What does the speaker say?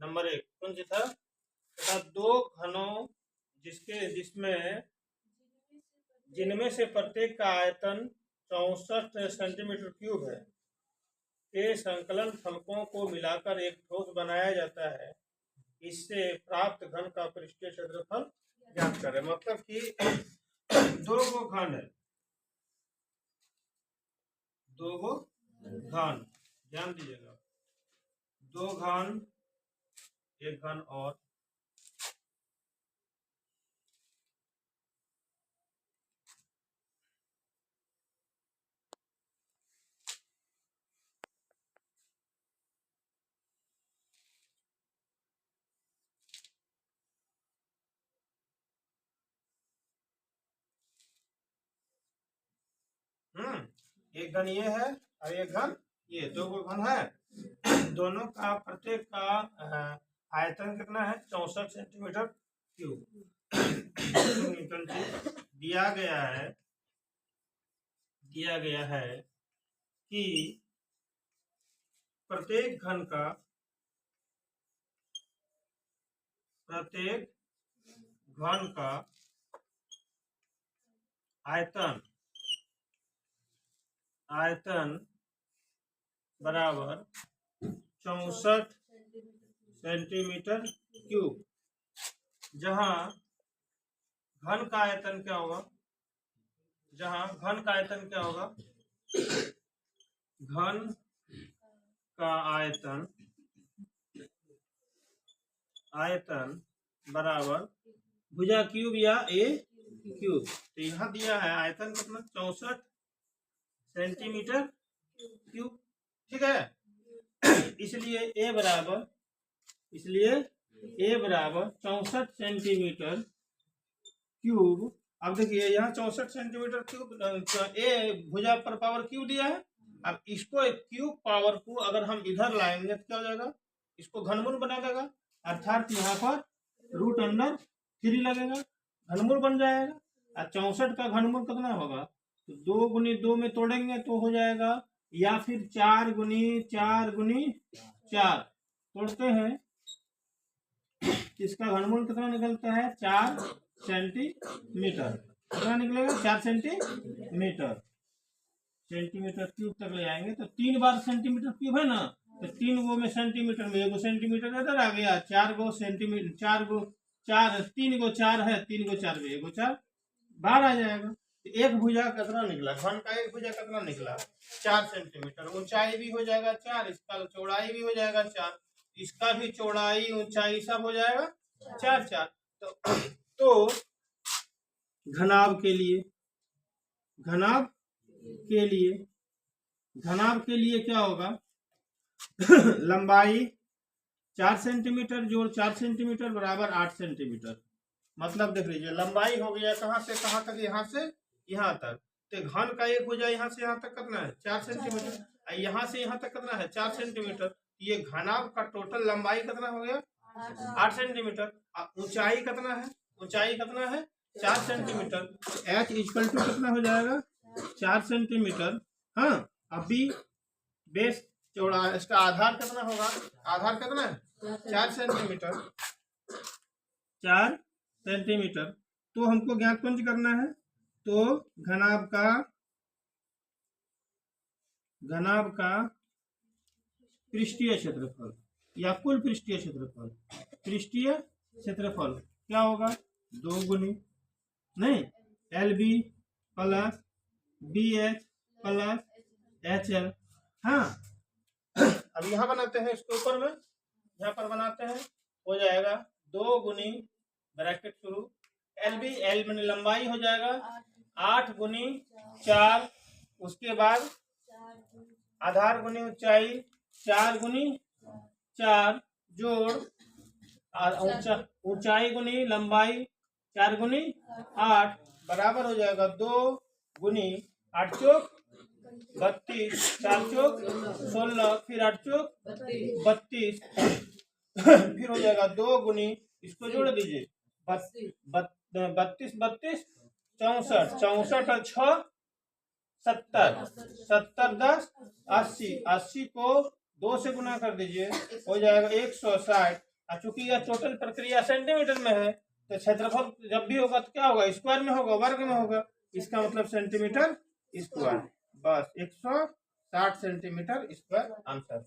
Number 1 कौन सी था? तथा दो घनों जिनमें से प्रत्येक का आयतन 64 सेंटीमीटर क्यूब है के संकलन फलकों को मिलाकर एक ठोस बनाया जाता है। इससे प्राप्त घन का पृष्ठीय क्षेत्रफल ज्ञात करें। मतलब कि दो गो घन है, दो गो घन, ध्यान दीजिएगा, दो घन, एक घन और एक घन ये है और एक घन ये, दो गो घन है। दोनों का प्रत्येक का आयतन कितना है? 64 सेंटीमीटर क्यूब। दिया गया है कि प्रत्येक घन का आयतन बराबर 64 सेंटीमीटर क्यूब। जहां घन का आयतन क्या होगा? घन का आयतन बराबर भुजा क्यूब या ए क्यूब। तो यहाँ दिया है आयतन कितना? 64 सेंटीमीटर क्यूब, ठीक है। इसलिए ए बराबर 64 सेंटीमीटर क्यूब। अब देखिए यहाँ 64 सेंटीमीटर क्यूब, ए भुजा पर पावर क्यूब दिया है। अब इसको क्यूब पावर को अगर हम इधर लाएंगे तो क्या हो जाएगा? इसको घनमूल बना देगा, अर्थात यहाँ पर √3 लगेगा, घनमूल बन जाएगा। और 64 का घनमूल कितना होगा? तो 2 गुनी 2 में तोड़ेंगे तो हो जाएगा, या फिर 4 गुनी 4 तोड़ते हैं, इसका घनमूल कितना निकलता है? 4 सेंटीमीटर। कितना निकलेगा? 4 सेंटीमीटर क्यूब तक ले आएंगे तो 3 बार सेंटीमीटर क्यूब है ना, तो 3 गो में सेंटीमीटर में 1 गो सेंटीमीटर इधर आ गया, 4 गो सेंटीमीटर, 3 गो 4 है, 3 गो 4 में 1 गो 4 बाहर आ जाएगा। तो एक भुजा कितना निकला? घन का एक भुजा कितना निकला? 4 सेंटीमीटर। ऊंचाई भी हो जाएगा 4, इसका चौड़ाई भी हो जाएगा 4, इसका भी चौड़ाई ऊंचाई सब हो जाएगा 4। तो घनाभ के लिए क्या होगा? लंबाई 4 सेंटीमीटर जोड़ 4 सेंटीमीटर बराबर 8 सेंटीमीटर। मतलब देख लीजिए, लंबाई हो गया कहाँ से कहाँ तक? यहाँ से यहाँ तक। तो घन का एक भुजा यहाँ से यहाँ तक कितना है? 4 सेंटीमीटर। यहाँ से यहाँ तक कितना है? 4 सेंटीमीटर। ये घनाभ का टोटल लंबाई कितना हो गया? 8 सेंटीमीटर। ऊंचाई कितना है? 4 सेंटीमीटर। H इक्वल टू कितना हो जाएगा? 4 सेंटीमीटर। हाँ, अभी बेस चौड़ा, इसका आधार कितना होगा? आधार कितना है? 4 सेंटीमीटर। 4 सेंटीमीटर। तो हमको ज्ञात कौन सी करना है? तो घनाभ का पृष्ठीय क्षेत्रफल या कुल पृष्ठीय क्षेत्रफल क्या होगा? 2 गुनी LB plus BH plus HL। हाँ, अब यहाँ बनाते हैं, इसके ऊपर में यहाँ पर बनाते हैं, हो जाएगा 2 गुनी ब्रैकेट शुरू, L में लंबाई हो जाएगा 8 गुनी 4, उसके बाद आधार गुनी ऊंचाई 4 गुनी 4 जोड़ ऊंचाई गुनी लंबाई 4 गुनी 8 बराबर हो जाएगा 2 गुनी 8 चौक 32, 4 चौक 16, फिर 8 चौक 32, फिर हो जाएगा 2 गुनी, इसको जोड़ दीजिए 32 32 64, 64 और 6 70, 70 10 80, 80 को 2 से गुना कर दीजिए, हो जाएगा 160, और चूंकि यह टोटल प्रक्रिया सेंटीमीटर में है तो क्षेत्रफल जब भी होगा तो क्या होगा, स्क्वायर में होगा, वर्ग में होगा, इसका मतलब सेंटीमीटर स्क्वायर। बस 160 सेंटीमीटर स्क्वायर आंसर।